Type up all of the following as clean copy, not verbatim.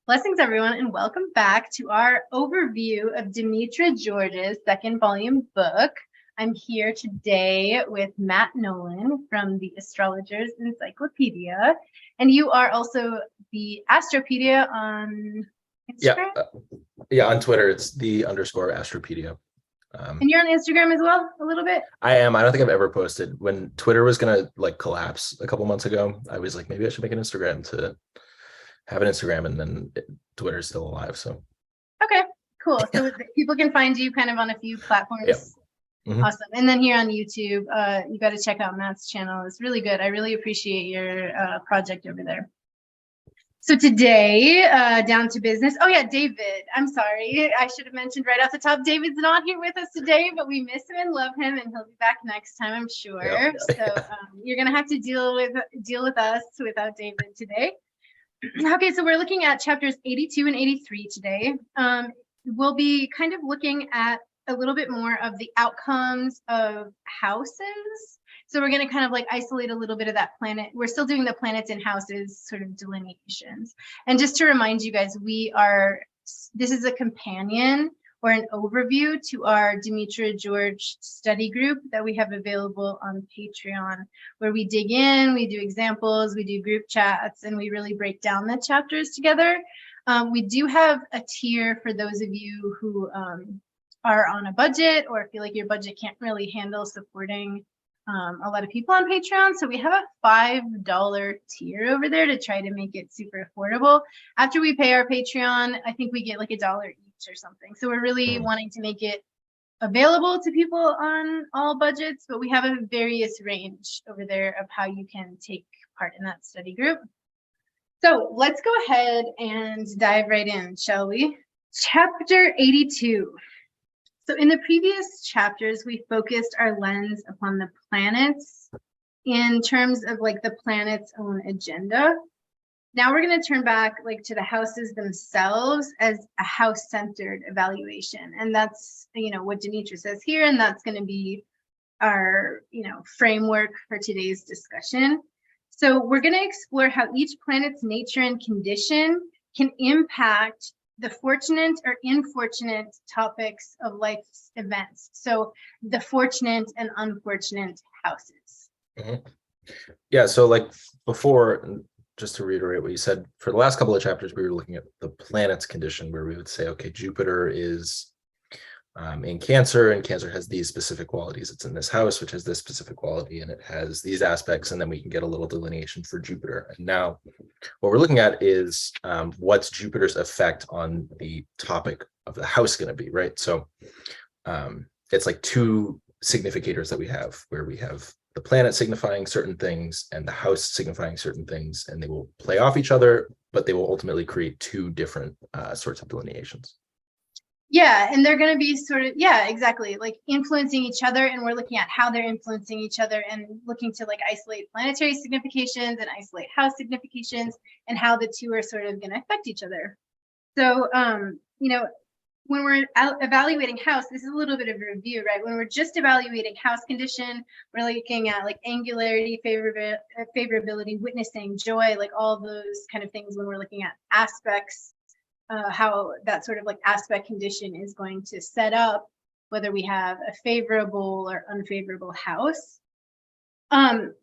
Blessings, everyone, and welcome back to our overview of Demetra George's second volume book. I'm here today with Matt Nolan from the Astrologer's Encyclopedia, and you are also the Astropedia on Instagram? Yeah, on Twitter, it's _Astropedia. And you're on Instagram as well, a little bit? I am. I don't think I've ever posted. When Twitter was gonna collapse a couple months ago, I was like, maybe I should make an Instagram to have an Instagram, and then Twitter's still alive. So okay, cool. So people can find you kind of on a few platforms. Yep. Mm-hmm. Awesome. And then here on YouTube, you got to check out Matt's channel. It's really good. I really appreciate your project over there. So today, down to business. Oh yeah, David. I'm sorry. I should have mentioned right off the top, David's not here with us today, but we miss him and love him, and he'll be back next time, I'm sure. Yep. So you're gonna have to deal with us without David today. Okay, so we're looking at chapters 82 and 83 today. We'll be kind of looking at a little bit more of the outcomes of houses. So we're going to kind of isolate a little bit of that planet. We're still doing the planets in houses sort of delineations. And just to remind you guys, this is a companion or an overview to our Demetra George study group that we have available on Patreon, where we dig in, we do examples, we do group chats, and we really break down the chapters together. We do have a tier for those of you who are on a budget or feel like your budget can't really handle supporting a lot of people on Patreon. So we have a $5 tier over there to try to make it super affordable. After we pay our Patreon, I think we get like $1 each or something. So we're really wanting to make it available to people on all budgets, but we have a various range over there of how you can take part in that study group. So let's go ahead and dive right in, shall we? Chapter 82. So in the previous chapters, we focused our lens upon the planets in terms of the planet's own agenda. Now we're going to turn back to the houses themselves as a house-centered evaluation. And that's, what Demetra says here, and that's going to be our, framework for today's discussion. So we're going to explore how each planet's nature and condition can impact the fortunate or unfortunate topics of life's events. So the fortunate and unfortunate houses. Mm-hmm. Yeah, so before, just to reiterate what you said, for the last couple of chapters, we were looking at the planet's condition, where we would say, okay, Jupiter is in Cancer, and Cancer has these specific qualities. It's in this house, which has this specific quality, and it has these aspects, and then we can get a little delineation for Jupiter. And now what we're looking at is what's Jupiter's effect on the topic of the house going to be, right? So it's like two significators that we have, where we have the planet signifying certain things and the house signifying certain things, and they will play off each other, but they will ultimately create two different sorts of delineations. Yeah, and they're going to be sort of, yeah, exactly, influencing each other, and we're looking at how they're influencing each other and looking to isolate planetary significations and isolate house significations and how the two are sort of going to affect each other. So, when we're evaluating house, this is a little bit of a review, right? When we're just evaluating house condition, we're looking at angularity, favorability, witnessing, joy, all those kind of things when we're looking at aspects. How that sort of aspect condition is going to set up whether we have a favorable or unfavorable house. I'm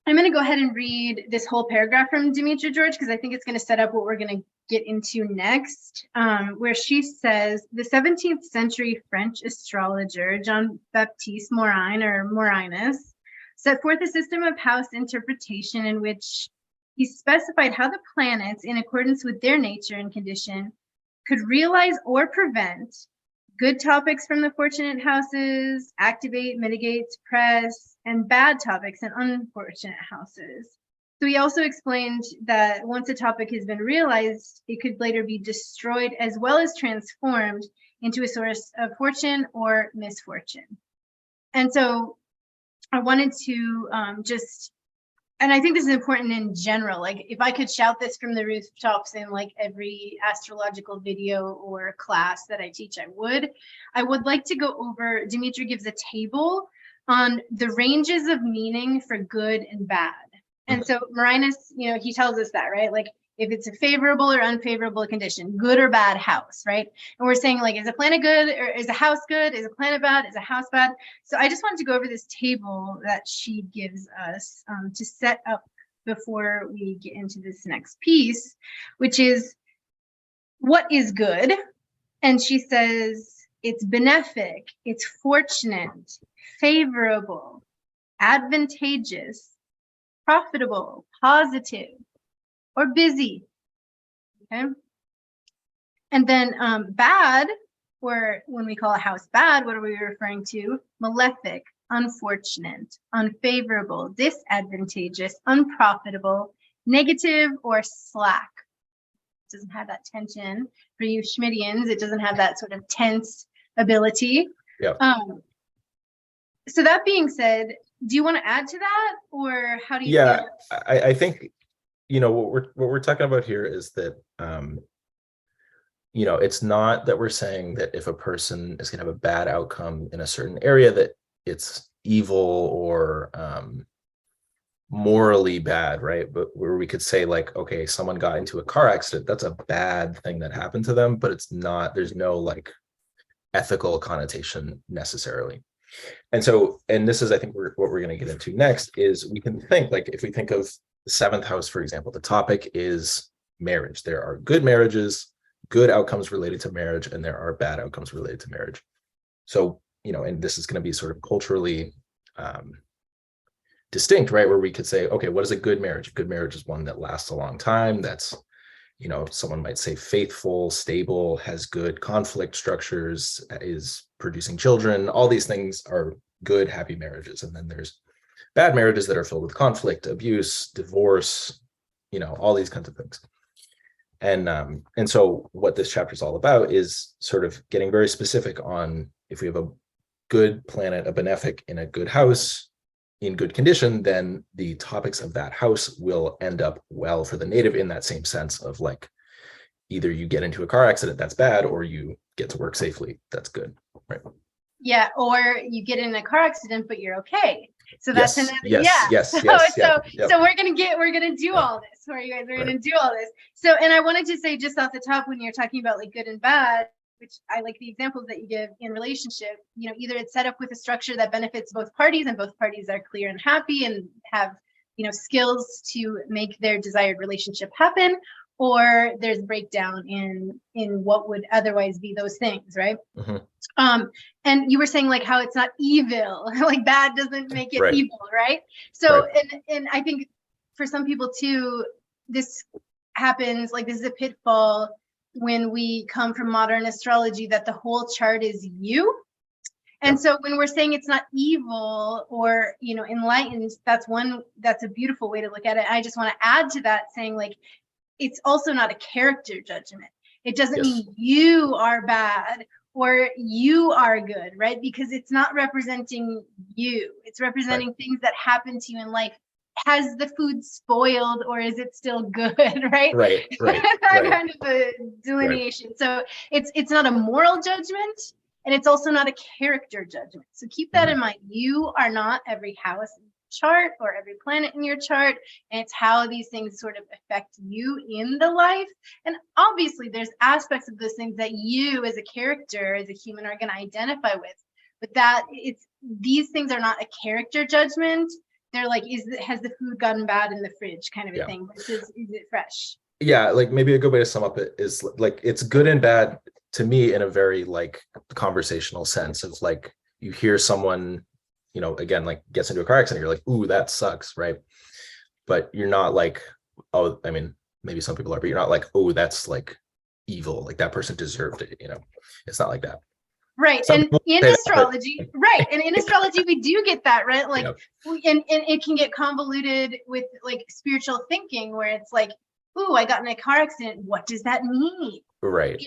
going to go ahead and read this whole paragraph from Demetra George, because I think it's going to set up what we're going to get into next, where she says, the 17th century French astrologer Jean-Baptiste Morin, or Morinus, set forth a system of house interpretation in which he specified how the planets, in accordance with their nature and condition, could realize or prevent good topics from the fortunate houses, activate, mitigate, suppress, and bad topics in unfortunate houses. So he also explained that once a topic has been realized, it could later be destroyed as well as transformed into a source of fortune or misfortune. And so I wanted to and I think this is important in general. If I could shout this from the rooftops in every astrological video or class that I teach, I would like to go over, Demetra gives a table on the ranges of meaning for good and bad. And so Marinus, he tells us that, right? if it's a favorable or unfavorable condition, good or bad house, right? And we're saying like, is a planet good, or is a house good? Is a planet bad? Is a house bad? So I just wanted to go over this table that she gives us to set up before we get into this next piece, which is what is good. And she says it's benefic, it's fortunate, favorable, advantageous, profitable, positive, or busy. Okay. And then bad, or when we call a house bad, what are we referring to? Malefic, unfortunate, unfavorable, disadvantageous, unprofitable, negative, or slack. It doesn't have that tension. For you Schmidians, it doesn't have that sort of tense ability. Yeah. So that being said, do you want to add to that, or how do you Yeah, feel? I think, you know, what we're talking about here is that you know, it's not that we're saying that if a person is going to have a bad outcome in a certain area that it's evil or morally bad, right? But where we could say like, okay, someone got into a car accident, that's a bad thing that happened to them, but it's not, there's no like ethical connotation necessarily. And so, and this is, I think, what we're going to get into next is we can think like, if we think of the seventh house, for example, the topic is marriage. There are good marriages, good outcomes related to marriage, and there are bad outcomes related to marriage. So, you know, and this is going to be sort of culturally distinct, right? Where we could say, okay, what is a good marriage? A good marriage is one that lasts a long time. That's, you know, someone might say faithful, stable, has good conflict structures, is producing children. All these things are good, happy marriages. And then there's bad marriages that are filled with conflict, abuse, divorce, you know, all these kinds of things. And so what this chapter is all about is sort of getting very specific on if we have a good planet, a benefic in a good house, in good condition, then the topics of that house will end up well for the native in that same sense of like, either you get into a car accident, that's bad, or you get to work safely, that's good, right? Yeah, or you get in a car accident, but you're okay. So that's yes, another, yes, yeah. yes, So, yes, so, yep. so we're gonna do all this for you guys. We're gonna do all this. So, and I wanted to say just off the top, when you're talking about like good and bad, which I like the examples that you give in relationship, you know, either it's set up with a structure that benefits both parties and both parties are clear and happy and have, you know, skills to make their desired relationship happen, or there's breakdown in what would otherwise be those things, right? Mm-hmm. And you were saying like how it's not evil, like bad doesn't make it evil, right? So, and I think for some people too, this happens, like this is a pitfall when we come from modern astrology, that the whole chart is you. And so when we're saying it's not evil or, you know, enlightened, that's a beautiful way to look at it. I just want to add to that saying like, it's also not a character judgment. It doesn't mean you are bad or you are good, right? Because it's not representing you. It's representing things that happen to you in life. Has the food spoiled or is it still good, right? Right. That kind of a delineation. So it's not a moral judgment, and it's also not a character judgment. So keep that in mind. You are not every house in your chart or every planet in your chart, and it's how these things sort of affect you in the life. And obviously there's aspects of those things that you as a character, as a human, are going to identify with, but that these things are not a character judgment. They're like, has the food gotten bad in the fridge kind of a thing versus is it fresh? Yeah, like maybe a good way to sum up it is like, it's good and bad to me in a very like conversational sense of like, you hear someone, you know, again, like gets into a car accident, you're like, ooh, that sucks, right? But you're not like, oh, I mean, maybe some people are, but you're not like, oh, that's like evil, like that person deserved it, you know? It's not like that. Right. And in astrology, and in astrology, we do get that, right? Like, and it can get convoluted with like spiritual thinking where it's like, ooh, I got in a car accident. What does that mean? Right.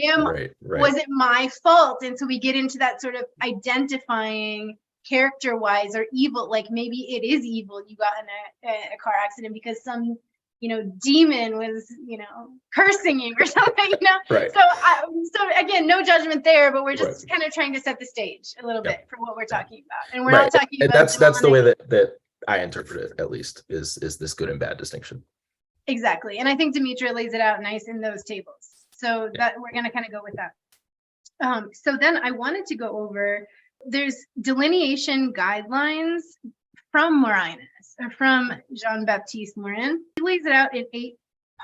Was it my fault? And so we get into that sort of identifying character-wise or evil, like maybe it is evil you got in a car accident because some, you know, demon was, you know, cursing you or something, you know? So again, no judgment there, but we're just kind of trying to set the stage a little bit for what we're talking about. And we're not talking about that's the way that I interpret it, at least, is this good and bad distinction. Exactly. And I think Demetra lays it out nice in those tables. So that we're going to kind of go with that. So then I wanted to go over, there's delineation guidelines from Morinus, or from Jean-Baptiste Morin. He lays it out in 8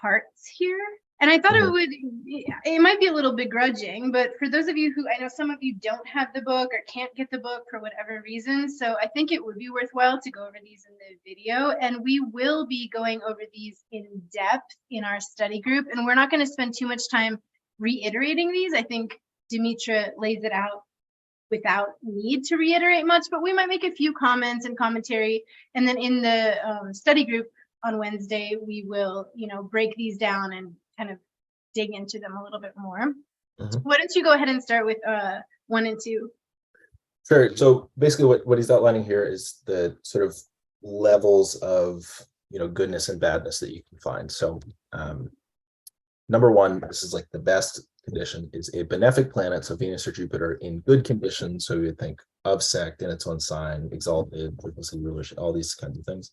parts here. And I thought it might be a little begrudging, but for those of you who, I know some of you don't have the book or can't get the book for whatever reason, so I think it would be worthwhile to go over these in the video, and we will be going over these in depth in our study group, and we're not going to spend too much time reiterating these. I think Demetra lays it out without need to reiterate much, but we might make a few comments and commentary, and then in the study group on Wednesday, we will, break these down and kind of dig into them a little bit more. Why don't you go ahead and start with 1 and 2? Sure. So basically what he's outlining here is the sort of levels of, goodness and badness that you can find. So number 1, this is like the best condition, is a benefic planet, so Venus or Jupiter, in good condition. So we would think of sect in its own sign, exalted, rulership, all these kinds of things.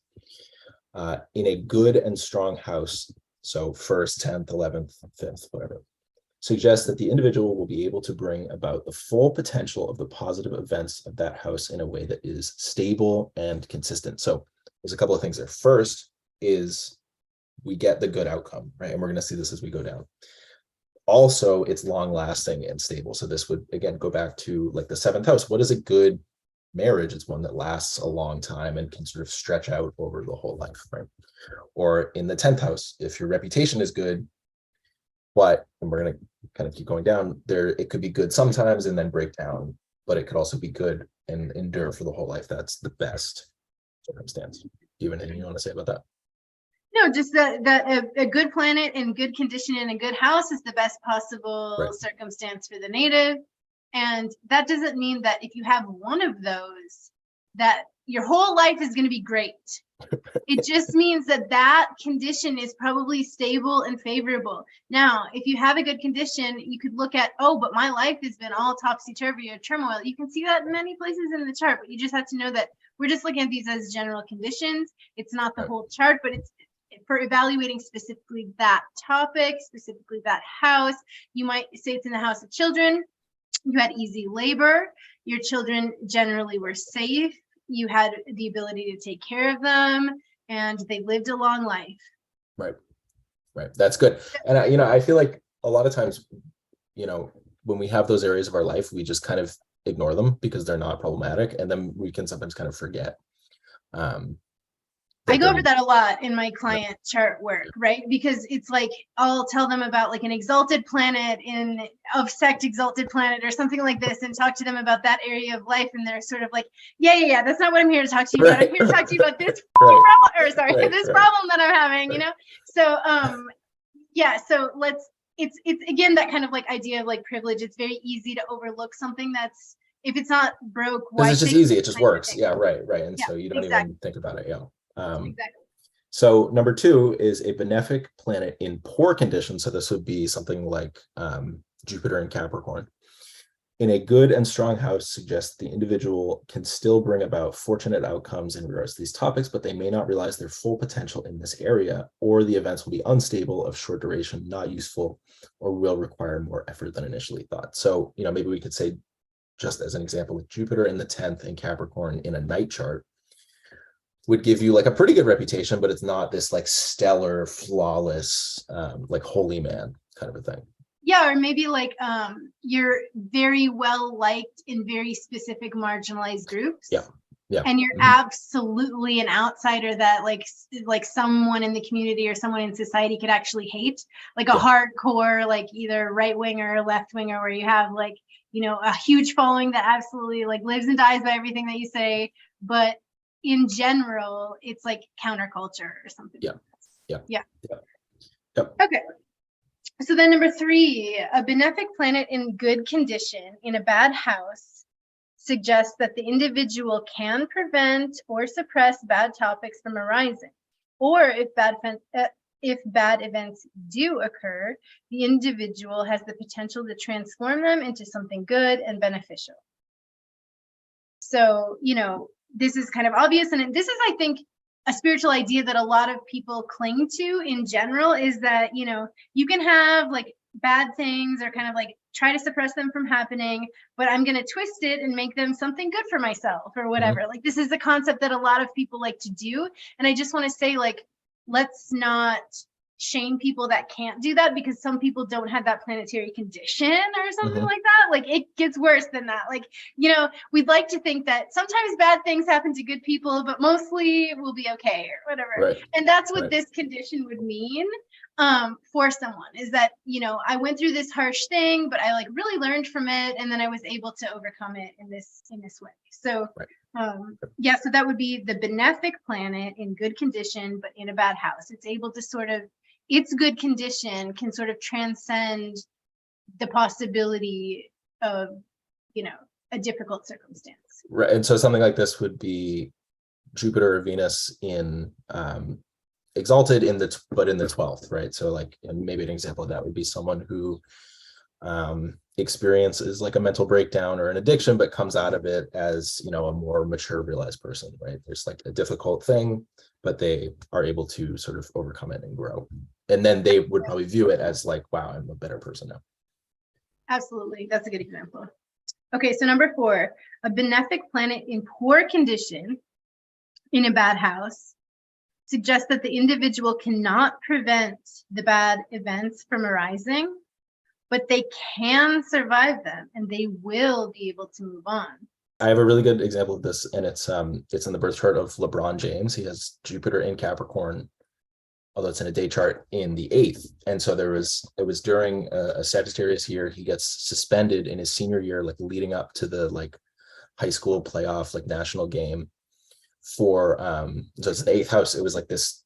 In a good and strong house, so 1st, 10th, 11th, 5th, whatever, suggests that the individual will be able to bring about the full potential of the positive events of that house in a way that is stable and consistent. So there's a couple of things there. First is we get the good outcome, right? And we're going to see this as we go down. Also, it's long lasting and stable. So this would, again, go back to like the 7th house. What is a good marriage? It's one that lasts a long time and can sort of stretch out over the whole life, right? Or in the 10th house, if your reputation is good, and we're going to kind of keep going down there, it could be good sometimes and then break down, but it could also be good and endure for the whole life. That's the best circumstance. Do you have anything you want to say about that? No, just that a good planet in good condition in a good house is the best possible circumstance for the native. And that doesn't mean that if you have one of those, that your whole life is going to be great. It just means that that condition is probably stable and favorable. Now, if you have a good condition, you could look at, but my life has been all topsy-turvy or turmoil. You can see that in many places in the chart, but you just have to know that we're just looking at these as general conditions. It's not the whole chart, but it's for evaluating specifically that topic, specifically that house. You might say it's in the house of children. You had easy labor. Your children generally were safe. You had the ability to take care of them, and they lived a long life. Right. That's good. And I feel like a lot of times, when we have those areas of our life, we just kind of ignore them because they're not problematic, and then we can sometimes kind of forget. I go over that a lot in my client chart work, right? Because it's like, I'll tell them about like an exalted planet of sect exalted planet or something like this, and talk to them about that area of life. And they're sort of like, yeah, that's not what I'm here to talk to you about. I'm here to talk to you about this problem, problem that I'm having, So, so it's again, that kind of like idea of like privilege. It's very easy to overlook something that's, if it's not broke, why? It's just easy. It just works. Yeah, right. And so you don't even think about it. Yeah. Exactly. So number 2 is a benefic planet in poor condition. So this would be something like Jupiter in Capricorn. In a good and strong house suggests the individual can still bring about fortunate outcomes in regards to these topics, but they may not realize their full potential in this area, or the events will be unstable, of short duration, not useful, or will require more effort than initially thought. So, maybe we could say, just as an example, with Jupiter in the 10th in Capricorn in a night chart, would give you like a pretty good reputation, but it's not this like stellar, flawless, like holy man kind of a thing. Yeah, or maybe like you're very well liked in very specific marginalized groups. Yeah. And you're absolutely an outsider that like someone in the community or someone in society could actually hate, like a hardcore, like either right winger or left winger, where you have like, a huge following that absolutely like lives and dies by everything that you say, but in general, it's like counterculture or something. Yeah. Okay. So then number 3, a benefic planet in good condition in a bad house suggests that the individual can prevent or suppress bad topics from arising, or if bad events do occur, the individual has the potential to transform them into something good and beneficial. So, this is kind of obvious, and this is, I think, a spiritual idea that a lot of people cling to in general is that, you know, you can have like bad things or kind of like try to suppress them from happening, but I'm going to twist it and make them something good for myself or whatever. Like this is the concept that a lot of people like to do. And I just want to say, like, let's not shame people that can't do that, because some people don't have that planetary condition or something like that. Like it gets worse than that. Like, you know, we'd like to think that sometimes bad things happen to good people, but mostly we'll be okay or whatever. Right. And that's what this condition would mean for someone, is that, you know, I went through this harsh thing, but I like really learned from it, and then I was able to overcome it in this way. So yeah, so that would be the benefic planet in good condition, but in a bad house. It's able to sort of, its good condition can sort of transcend the possibility of, you know, a difficult circumstance. Right. And so something like this would be Jupiter or Venus in exalted in the but in the 12th, right? So like, and maybe an example of that would be someone who experiences like a mental breakdown or an addiction, but comes out of it as, you know, a more mature, realized person, right? There's like a difficult thing, but they are able to sort of overcome it and grow. And then they would probably view it as like, wow, I'm a better person now. Absolutely. That's a good example. Okay, so number 4, a benefic planet in poor condition in a bad house suggests that the individual cannot prevent the bad events from arising, but they can survive them and they will be able to move on. I have a really good example of this, and it's in the birth chart of LeBron James. He has Jupiter in Capricorn, although it's in a day chart, in the 8th. And so it was during a Sagittarius year. He gets suspended in his senior year, like leading up to the like high school playoff, like national game for, so it's the 8th house. It was like this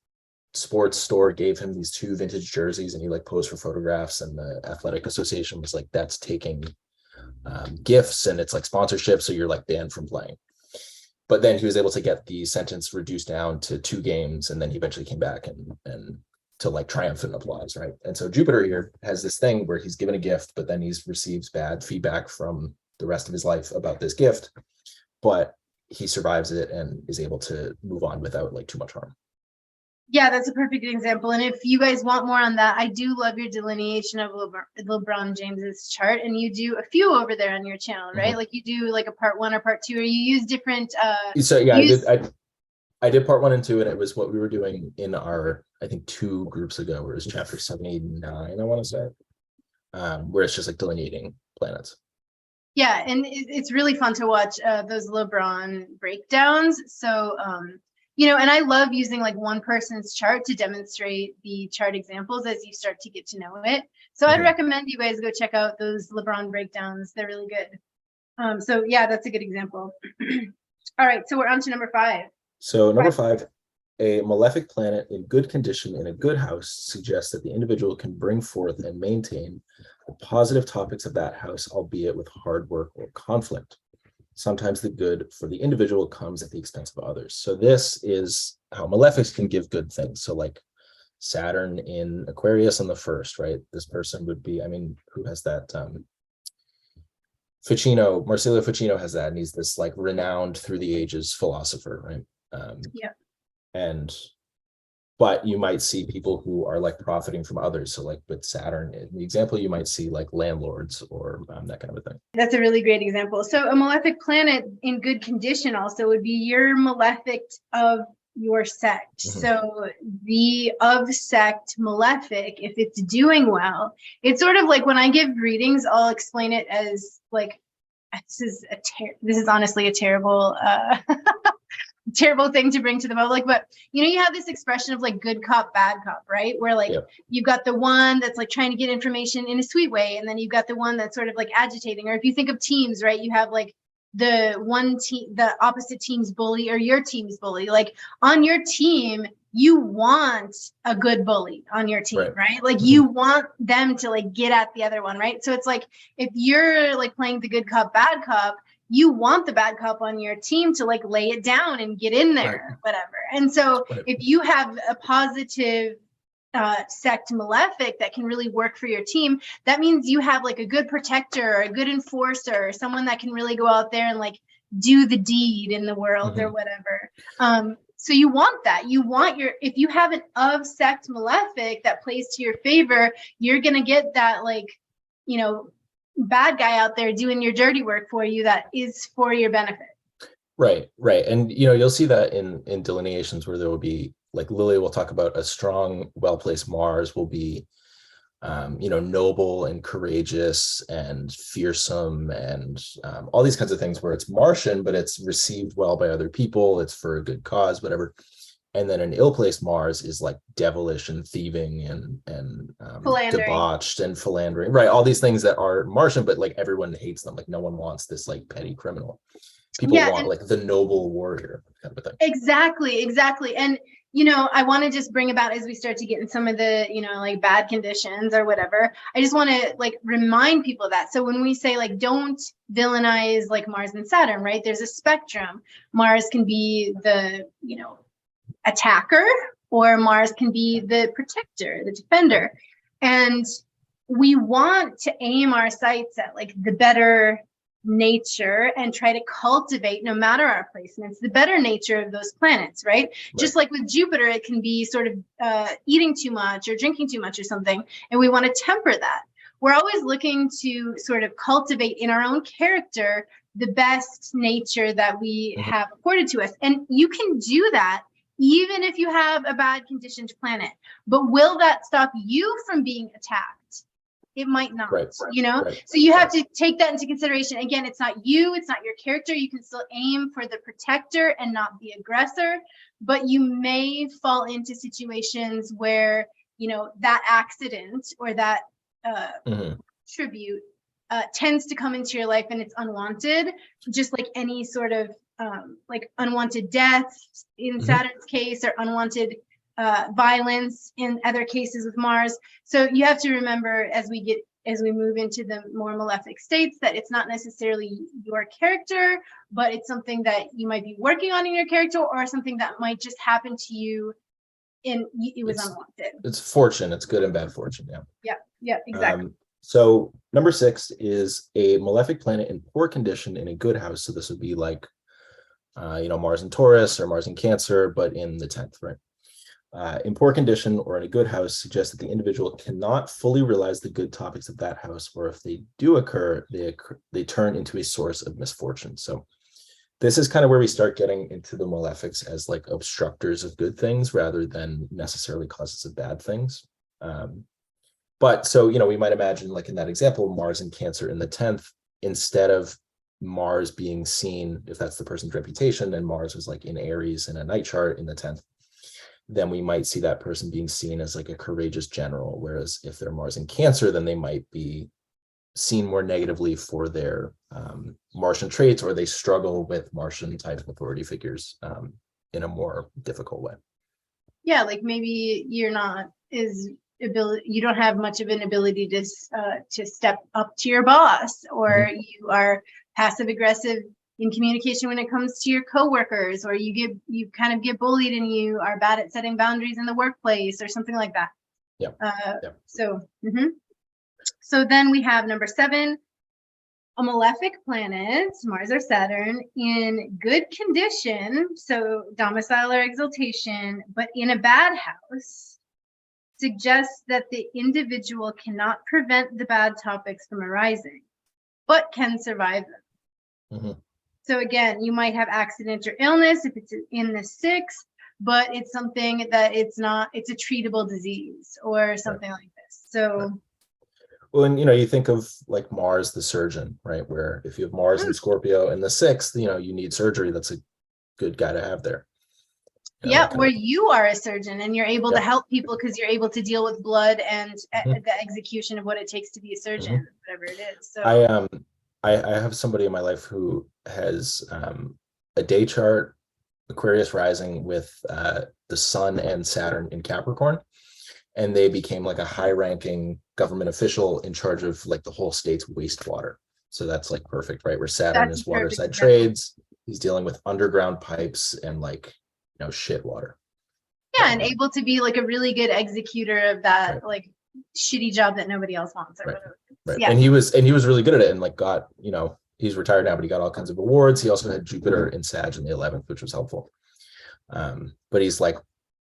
sports store gave him these 2 vintage jerseys, and he like posed for photographs, and the athletic association was like, that's taking gifts and it's like sponsorship, so you're like banned from playing. But then he was able to get the sentence reduced down to 2 games, and then he eventually came back and to like triumphant applause, right? And so Jupiter here has this thing where he's given a gift, but then he receives bad feedback from the rest of his life about this gift, but he survives it and is able to move on without like too much harm. Yeah, that's a perfect example. And if you guys want more on that, I do love your delineation of LeBron James's chart, and you do a few over there on your channel, right? Like you do like a part 1 or part 2, or you use different so yeah, I did part 1 and 2, and it was what we were doing in our, I think 2 groups ago, where it was chapter 79, I want to say, where it's just like delineating planets. Yeah, and it's really fun to watch those LeBron breakdowns. So you know, and I love using like one person's chart to demonstrate the chart examples as you start to get to know it. So I'd recommend you guys go check out those LeBron breakdowns. They're really good. So yeah, that's a good example. All right, so we're on to number 5. So number 5, a malefic planet in good condition in a good house suggests that the individual can bring forth and maintain the positive topics of that house, albeit with hard work or conflict. Sometimes the good for the individual comes at the expense of others. So this is how malefics can give good things. So like Saturn in Aquarius on the 1st, right? This person would be, I mean, who has that? Marsilio Ficino has that, and he's this like renowned through the ages philosopher, right? But you might see people who are like profiting from others. So like with Saturn, in the example, you might see like landlords or that kind of a thing. That's a really great example. So a malefic planet in good condition also would be your malefic of your sect. So the of sect malefic, if it's doing well, it's sort of like when I give readings, I'll explain it as like, this is honestly a terrible terrible thing to bring to the public, but you know, you have this expression of like good cop, bad cop, right? Where like you've got the one that's like trying to get information in a sweet way, and then you've got the one that's sort of like agitating. Or if you think of teams, right, you have like the one team, the opposite team's bully, or your team's bully. Like on your team, you want a good bully on your team, right? Like you want them to like get at the other one, right? So it's like if you're like playing the good cop, bad cop, you want the bad cop on your team to like lay it down and get in there, whatever. And so if you have a positive sect malefic that can really work for your team, that means you have like a good protector or a good enforcer, or someone that can really go out there and like do the deed in the world or whatever. So you want that. You want if you have an of sect malefic that plays to your favor, you're going to get that, like, you know, bad guy out there doing your dirty work for you that is for your benefit. Right. And, you know, you'll see that in delineations where there will be, like, Lily will talk about a strong, well-placed Mars will be, you know, noble and courageous and fearsome and all these kinds of things where it's Martian, but it's received well by other people. It's for a good cause, whatever. And then an ill-placed Mars is like devilish and thieving and debauched and philandering. Right. All these things that are Martian, but like everyone hates them. Like no one wants this like petty criminal. People want like the noble warrior kind of a thing. Exactly. And, you know, I want to just bring about, as we start to get in some of the, you know, like bad conditions or whatever, I just want to like remind people of that. So when we say like, don't villainize like Mars and Saturn, right? There's a spectrum. Mars can be the, you know, attacker, or Mars can be the protector, the defender. And we want to aim our sights at like the better nature and try to cultivate, no matter our placements, the better nature of those planets, right? Just like with Jupiter, it can be sort of eating too much or drinking too much or something, and we want to temper that. We're always looking to sort of cultivate in our own character the best nature that we have afforded to us. And you can do that even if you have a bad conditioned planet. But will that stop you from being attacked? It might not, you know? So you have to take that into consideration. Again, it's not you, it's not your character. You can still aim for the protector and not the aggressor, but you may fall into situations where, you know, that accident or that tribute tends to come into your life and it's unwanted, just like any sort of like unwanted death in Saturn's case, or unwanted violence in other cases with Mars. So you have to remember as we move into the more malefic states that it's not necessarily your character, but it's something that you might be working on in your character, or something that might just happen to you and it was unwanted. It's fortune. It's good and bad fortune. Yeah, exactly. So number 6 is a malefic planet in poor condition in a good house. So this would be like, you know, Mars in Taurus or Mars in Cancer, but in the 10th, right? In poor condition or in a good house suggests that the individual cannot fully realize the good topics of that house, or if they do occur, they turn into a source of misfortune. So this is kind of where we start getting into the malefics as like obstructors of good things rather than necessarily causes of bad things. But so, you know, we might imagine, like in that example, Mars in Cancer in the 10th, instead of Mars being seen, if that's the person's reputation, and Mars was like in Aries in a night chart in the 10th, then we might see that person being seen as like a courageous general. Whereas if they're Mars in Cancer, then they might be seen more negatively for their Martian traits, or they struggle with Martian type authority figures in a more difficult way. Yeah, like maybe you don't have much of an ability to step up to your boss, or you are passive aggressive in communication when it comes to your coworkers, or you kind of get bullied and you are bad at setting boundaries in the workplace or something like that. So then we have number 7, a malefic planet, Mars or Saturn, in good condition, so domicile or exaltation, but in a bad house, suggests that the individual cannot prevent the bad topics from arising, but can survive them. So again, you might have accident or illness if it's in the 6th, but it's something that it's a treatable disease or something like this. So well, and you know, you think of like Mars the surgeon, right? Where if you have Mars in Scorpio in the 6th, you know, you need surgery. That's a good guy to have there. Where you are a surgeon and you're able to help people because you're able to deal with blood and the execution of what it takes to be a surgeon, whatever it is. So I have somebody in my life who has a day chart, Aquarius rising with the Sun and Saturn in Capricorn, and they became like a high-ranking government official in charge of like the whole state's wastewater. So that's like perfect, right? Where Saturn is waterside trades, he's dealing with underground pipes and like, you know, shit water. Yeah, and able to be like a really good executor of that like shitty job that nobody else wants or whatever. Right. Yeah. And he was really good at it, and like got, you know, he's retired now, but he got all kinds of awards. He also had Jupiter in Sag in the 11th, which was helpful. But he's like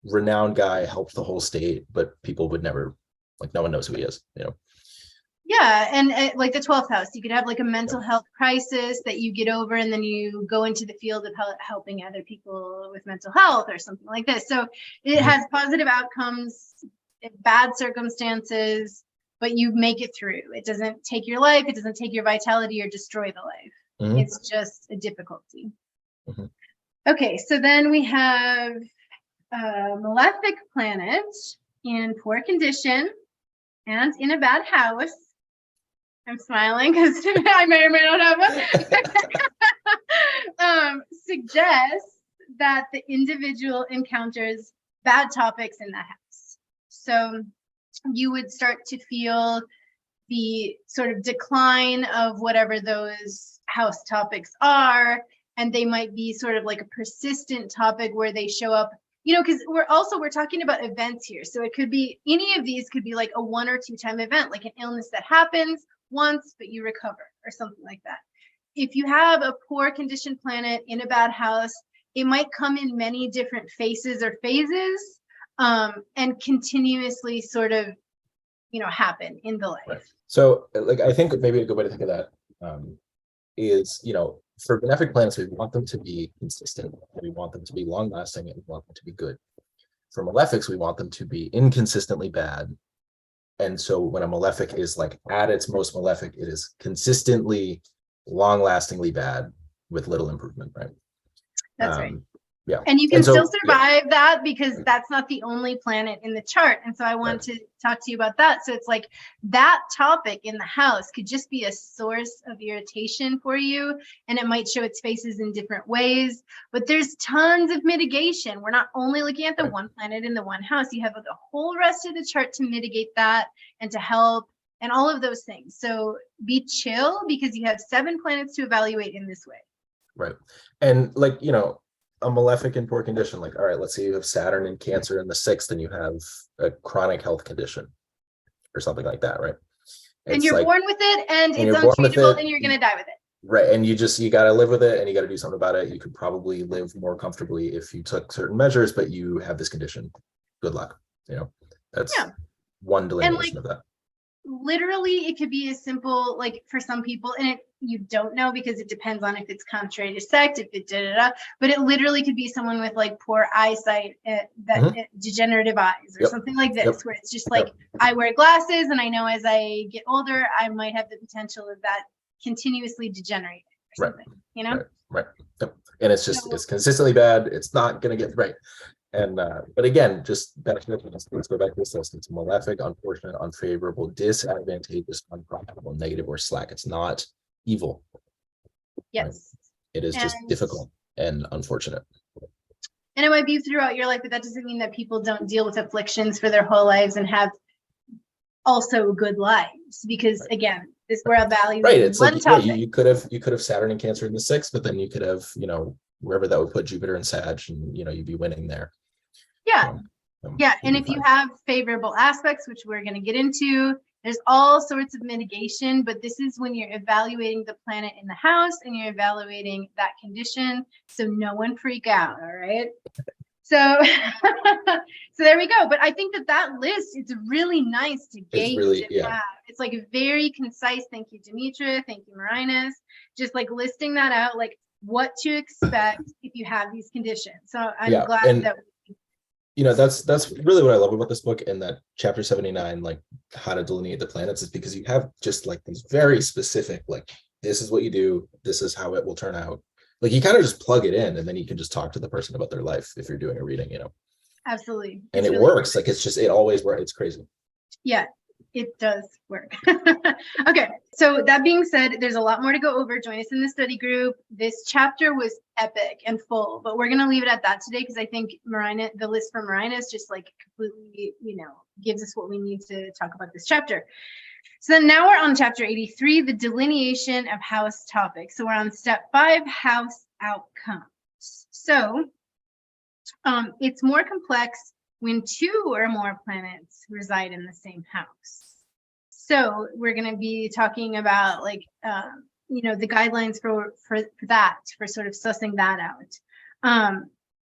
renowned guy, helped the whole state, but people would never, like, no one knows who he is, Yeah, and like the 12th house, you could have like a mental health crisis that you get over, and then you go into the field of helping other people with mental health or something like this. So it has positive outcomes, bad circumstances, but you make it through. It doesn't take your life, it doesn't take your vitality or destroy the life. It's just a difficulty. Okay, so then we have a malefic planet in poor condition and in a bad house. I'm smiling because I may or may not have one. Suggests that the individual encounters bad topics in that house. So you would start to feel the sort of decline of whatever those house topics are, and they might be sort of like a persistent topic where they show up, because we're talking about events here. So it could be, any of these could be like a 1 or 2 time event, like an illness that happens once, but you recover or something like that. If you have a poor conditioned planet in a bad house, it might come in many different faces or phases, and continuously sort of, happen in the life. Right. So like, I think maybe a good way to think of that is, for benefic planets, we want them to be consistent, we want them to be long lasting, and we want them to be good. For malefics, we want them to be inconsistently bad. And so when a malefic is like at its most malefic, it is consistently, long-lastingly bad with little improvement, right? That's right. Yeah. And you can still survive that, because that's not the only planet in the chart. And so I want to talk to you about that. So it's like that topic in the house could just be a source of irritation for you, and it might show its faces in different ways, but there's tons of mitigation. We're not only looking at the one planet in the one house, you have the whole rest of the chart to mitigate that and to help and all of those things. So be chill, because you have 7 planets to evaluate in this way. Right. And like, a malefic in poor condition, like, all right, let's say you have Saturn in Cancer in the 6th, and you have a chronic health condition or something like that, right? And you're born with it, and it's untreatable, and you're going to die with it. Right. And you got to live with it, and you got to do something about it. You could probably live more comfortably if you took certain measures, but you have this condition. Good luck. That's one delineation of that. Literally, it could be as simple, like for some people, and you don't know, because it depends on if it's contrary to sect, if it but it literally could be someone with like poor eyesight, degenerative eyes or something like this, where it's just like, I wear glasses, and I know as I get older, I might have the potential of that continuously degenerating or something, Right. And it's just, it's consistently bad. It's not going to get right. And but again, just let's go back to this list. It's malefic, unfortunate, unfavorable, disadvantageous, unprofitable, negative, or slack. It's not evil. Yes. Right? It is just difficult and unfortunate. And it might be throughout your life, but that doesn't mean that people don't deal with afflictions for their whole lives and have also good lives, because again, this we're evaluating. Right. It's like, you could have Saturn and Cancer in the 6th, but then you could have, wherever that would put Jupiter and Sag, and you'd be winning there. And if you have favorable aspects, which we're going to get into, there's all sorts of mitigation, but this is when you're evaluating the planet in the house and you're evaluating that condition. So no one freak out. All right. So, so there we go. But I think that list, it's really nice to gauge. It's like a very concise. Thank you, Demetra. Thank you, Marinus. Just like listing that out, like what to expect if you have these conditions. So I'm glad that. That's really what I love about this book, and that chapter 79, like how to delineate the planets, is because you have just like these very specific, like, this is what you do, this is how it will turn out. Like, you kind of just plug it in, and then you can just talk to the person about their life if you're doing a reading, Absolutely. And it really works. Like, it always works. It's crazy. Yeah, it does work. Okay, so that being said, there's a lot more to go over. Join us in the study group. This chapter was epic and full, but we're going to leave it at that today, because I think the list for Marinus just like completely, gives us what we need to talk about this chapter. So then now we're on chapter 83, the delineation of house topics. So we're on step 5, house outcomes. So it's more complex when 2 or more planets reside in the same house. So we're going to be talking about like, the guidelines for that, for sort of sussing that out.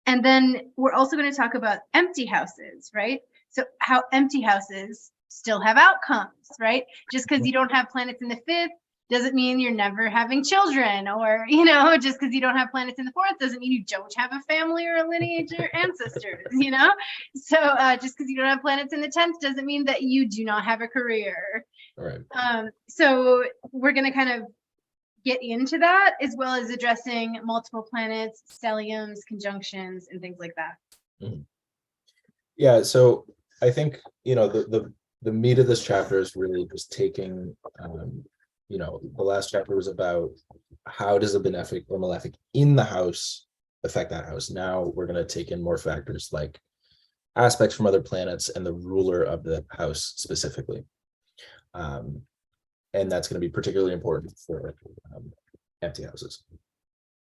And then we're also going to talk about empty houses, right? So how empty houses still have outcomes, right? Just because you don't have planets in the fifth doesn't mean you're never having children, or, you know, just because you don't have planets in the fourth doesn't mean you don't have a family or a lineage or ancestors, you know? So just because you don't have planets in the 10th doesn't mean that you do not have a career. All right. So we're going to kind of get into that, as well as addressing multiple planets, stelliums, conjunctions, and things like that. Mhm. Yeah, so I think, you know, the meat of this chapter is really just taking, you know, the last chapter was about how does a benefic or malefic in the house affect that house. Now we're going to take in more factors like aspects from other planets and the ruler of the house specifically. And that's going to be particularly important for empty houses.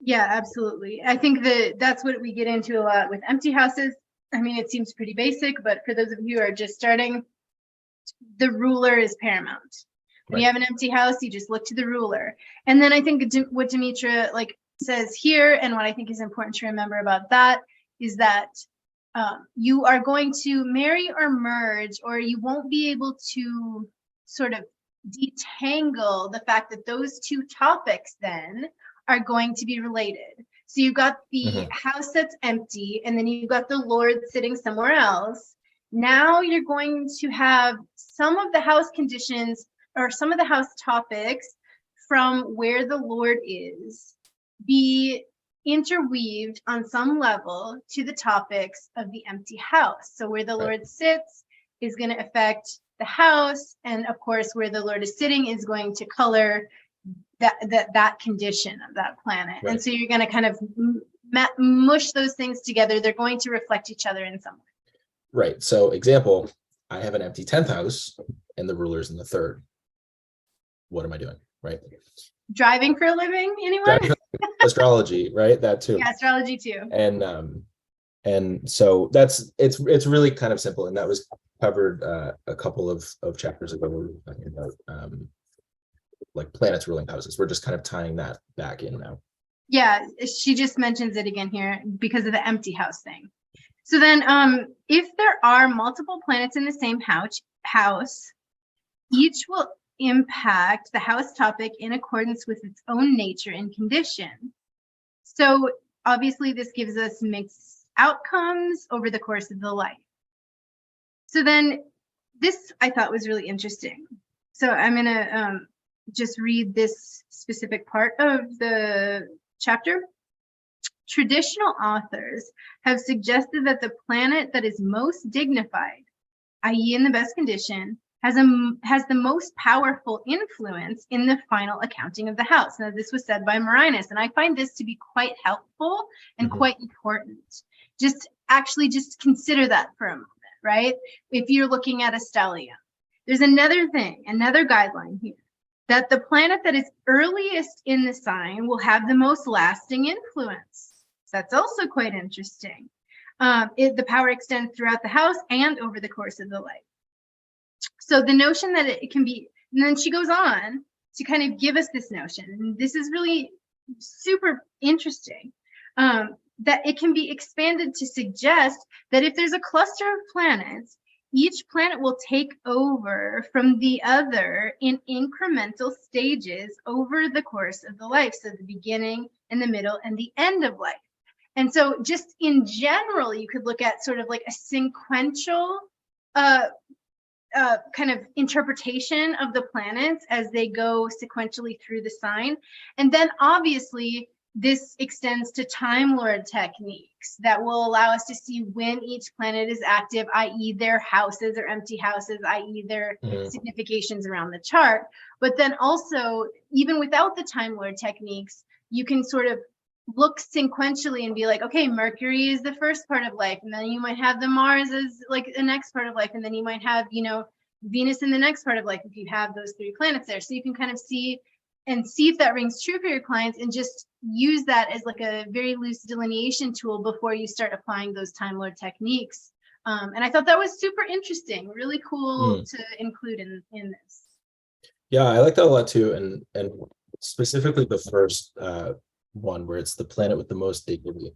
Yeah, absolutely. I think that's what we get into a lot with empty houses. I mean, it seems pretty basic, but for those of you who are just starting, the ruler is paramount. When you have an empty house, you just look to the ruler. And then I think what Demetra says here, and what I think is important to remember about that, is that you are going to marry or merge, or you won't be able to sort of detangle the fact that those two topics then are going to be related. So you've got the house that's empty, and then you've got the Lord sitting somewhere else. Now you're going to have some of the house conditions or some of the house topics from where the Lord is be interweaved on some level to the topics of the empty house. So where the Lord sits is going to affect the house, and of course where the Lord is sitting is going to color that condition of that planet. And so you're going to kind of mush those things together. They're going to reflect each other in some way. Right. So example, I have an empty 10th house and the ruler's in the third. What am I doing? Right. Driving for a living, anyone? Astrology, right? That too. Yeah, astrology too. And so it's really kind of simple, and that was covered a couple of chapters ago. We were talking about like planets ruling houses. We're just kind of tying that back in now. Yeah, she just mentions it again here because of the empty house thing. So then if there are multiple planets in the same house, each will impact the house topic in accordance with its own nature and condition. So obviously this gives us mixed outcomes over the course of the life. So then this I thought was really interesting. So I'm going to just read this specific part of the chapter. Traditional authors have suggested that the planet that is most dignified, i.e. in the best condition, has the most powerful influence in the final accounting of the house. Now, this was said by Marinus, and I find this to be quite helpful and quite important. Just consider that for a moment, right? If you're looking at a stellium. There's another thing, another guideline here, that the planet that is earliest in the sign will have the most lasting influence. So that's also quite interesting. The power extends throughout the house and over the course of the life. So the notion that it can be, and then she goes on to kind of give us this notion, and this is really super interesting, that it can be expanded to suggest that if there's a cluster of planets, each planet will take over from the other in incremental stages over the course of the life. So the beginning and the middle and the end of life. And so just in general, you could look at sort of like a sequential kind of interpretation of the planets as they go sequentially through the sign. And then obviously this extends to Time Lord techniques that will allow us to see when each planet is active, i.e. their houses or empty houses, i.e. their significations around the chart. But then also, even without the Time Lord techniques, you can sort of look sequentially and be like, okay, Mercury is the first part of life, and then you might have the Mars as like the next part of life, and then you might have, you know, Venus in the next part of life if you have those three planets there. So you can kind of see if that rings true for your clients, and just use that as like a very loose delineation tool before you start applying those Time Lord techniques. And I thought that was super interesting, really cool to include in this. Yeah, I like that a lot too, and specifically the first one where it's the planet with the most dignity.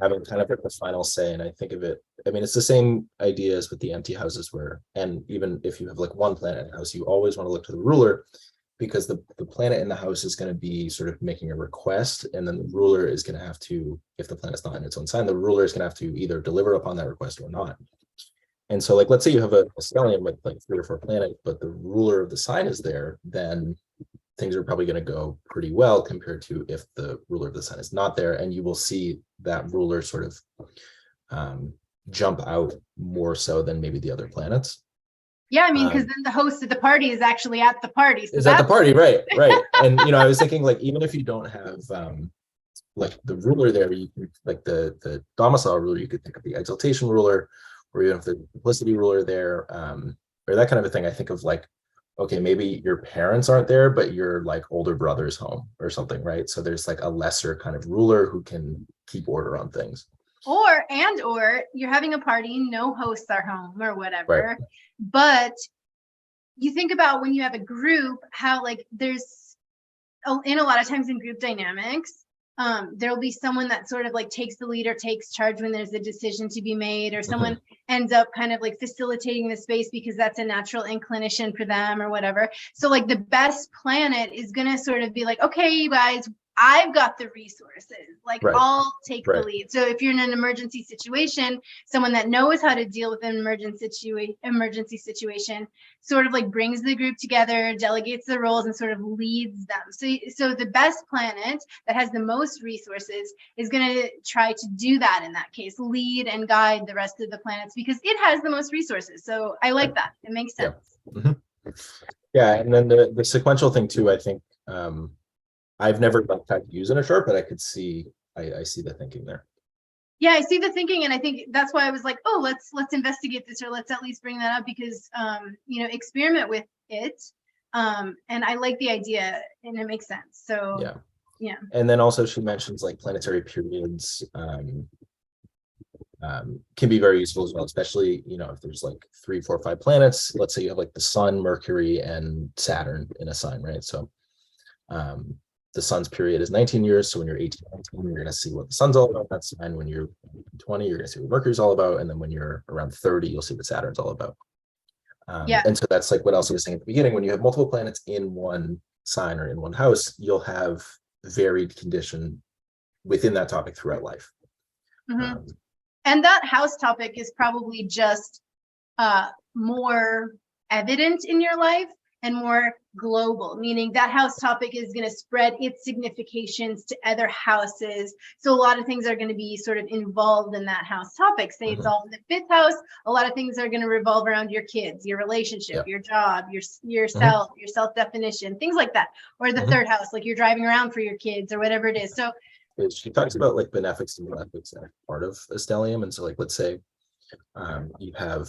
having kind of like the final say. And I think of it, I mean, it's the same idea as with the empty houses where, and even if you have like one planet in a house, you always want to look to the ruler, because the planet in the house is going to be sort of making a request, and then the ruler is going to have to, if the planet's not in its own sign, the ruler is going to have to either deliver upon that request or not. And so, like, let's say you have a stellium with like 3 or 4 planets, but the ruler of the sign is there, then things are probably going to go pretty well compared to if the ruler of the sign is not there, and you will see that ruler sort of jump out more so than maybe the other planets. Yeah, I mean, because then the host of the party is actually at the party. So is at the party, right? And I was thinking, like, even if you don't have like the ruler there, you can, like the domicile ruler, you could think of the exaltation ruler, or you have the duplicity ruler there, or that kind of a thing. I think of like, okay, maybe your parents aren't there, but your like older brother's home or something, right? So there's like a lesser kind of ruler who can keep order on things. Or you're having a party, no hosts are home or whatever. Right. But you think about when you have a group, how like there's in a lot of times in group dynamics, there'll be someone that sort of like takes the lead or takes charge when there's a decision to be made, or someone ends up kind of like facilitating the space because that's a natural inclination for them or whatever. So like the best planet is going to sort of be like, okay, you guys, I've got the resources, like I'll take the lead. So if you're in an emergency situation, someone that knows how to deal with an emergency situation sort of like brings the group together, delegates the roles, and sort of leads them. So the best planet that has the most resources is going to try to do that in that case, lead and guide the rest of the planets because it has the most resources. So I like that. It makes sense. Yeah, and then the sequential thing too, I think, I've never tried to use in a chart, but I could see, I see the thinking there. Yeah, I see the thinking, and I think that's why I was like, oh, let's investigate this, or let's at least bring that up because experiment with it. And I like the idea, and it makes sense. So yeah. And then also she mentions like planetary periods can be very useful as well, especially if there's like 3, 4, 5 planets. Let's say you have like the Sun, Mercury, and Saturn in a sign, right? So the sun's period is 19 years. So when you're 18, 19, you're going to see what the sun's all about. That's fine. When you're 20, you're going to see what Mercury's all about. And then when you're around 30, you'll see what Saturn's all about. And so that's like what else I was saying at the beginning. When you have multiple planets in one sign or in one house, you'll have varied condition within that topic throughout life. And that house topic is probably just more evident in your life and more global, meaning that house topic is going to spread its significations to other houses. So a lot of things are going to be sort of involved in that house topic. Say it's all in the 5th house. A lot of things are going to revolve around your kids, your relationship, your job, yourself, your self-definition, things like that. Or the 3rd house, like you're driving around for your kids or whatever it is. So she talks about like benefics and malefics as part of a stellium. And so like, let's say you have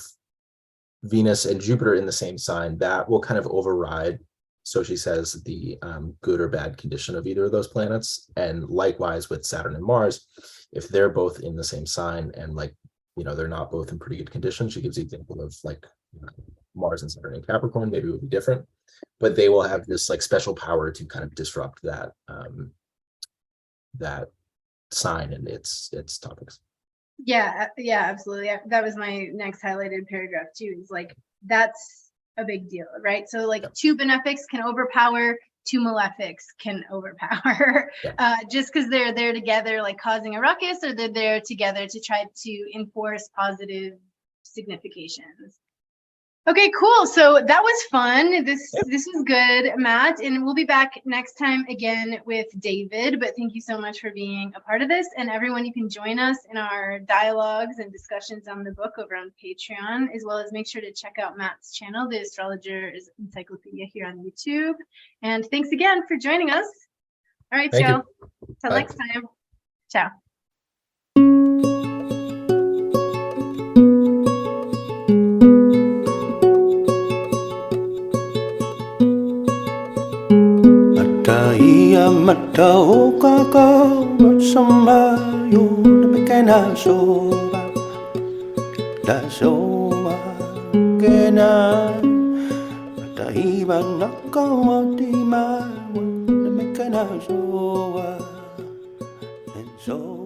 Venus and Jupiter in the same sign, that will kind of override, so she says, the good or bad condition of either of those planets. And likewise with Saturn and Mars, if they're both in the same sign and like, they're not both in pretty good condition, she gives the example of like Mars and Saturn in Capricorn, maybe it would be different, but they will have this like special power to kind of disrupt that that sign and its topics. Yeah, absolutely. That was my next highlighted paragraph too. Is like that's a big deal, right? So like 2 benefics can overpower, 2 malefics can overpower, just because they're there together, like causing a ruckus, or they're there together to try to enforce positive significations. Okay, cool. So that was fun. This was good, Matt, and we'll be back next time again with David. But thank you so much for being a part of this, and everyone, you can join us in our dialogues and discussions on the book over on Patreon, as well as make sure to check out Matt's channel, The Astrologer's Encyclopedia, here on YouTube. And thanks again for joining us. All right, Joe. Till next time. Ciao. Matauka bersama you demikian soba da soba kena mataiban nakau di ma demikian soba and so